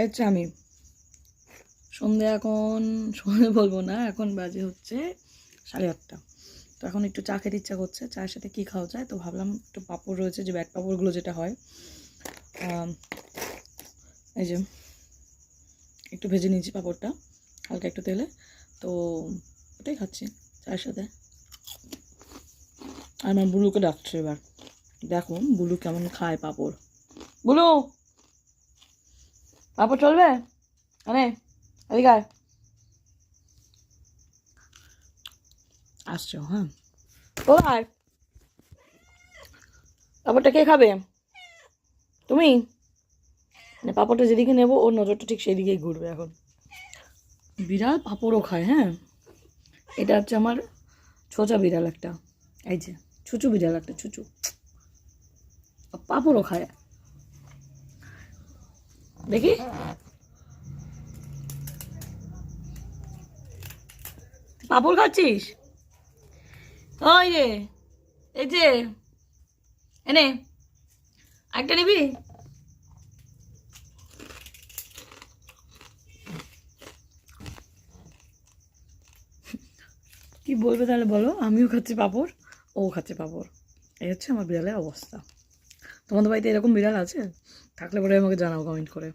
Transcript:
হচ্ছে আমি সন্ধে এখন সন্ধে বলবো না, এখন বাজে হচ্ছে 8:30। তো এখন একটু চা খেতে ইচ্ছা করছে, চায়ের সাথে কী খাওয়া যায়, তো ভাবলাম একটু পাঁপড় রয়েছে, যে ব্যাট পাঁপড়গুলো যেটা হয়, এই যে একটু ভেজে নিয়েছি পাঁপড়টা হালকা একটু তেলে, তো ওটাই খাচ্ছি চায়ের সাথে। আর আমার বুলুকে ডাকছে এবার, দেখো বুলু কেমন খায় পাঁপড়। বুলু পাঁপড় চলবে? আরে এদিকে আয়। আসছো? হ্যাঁ, ও আর পাঁপড়টা কে খাবে? তুমি? মানে পাঁপড়টা যেদিকে নেবো ওর নজরটা ঠিক সেই দিকেই ঘুরবে এখন। বিড়াল পাঁপড়ও খায়, হ্যাঁ। এটা হচ্ছে আমার ছোচা বিড়াল একটা, এই যে ছুচু বিড়াল একটা, ছুচু পাঁপড়ও খায়। দেখি পাঁপড় খাচ্ছিস? ওই রে, এই যে এনে একটা নিবি? কি বলবে তাহলে বলো, আমিও খাচ্ছি পাঁপড়, ও খাচ্ছে পাঁপড়, এই হচ্ছে আমার বিড়ালের অবস্থা। তোমাদের বাড়িতে এরকম বিড়াল আছে? থাকলে পরে আমাকে জানাও কমেন্ট করে।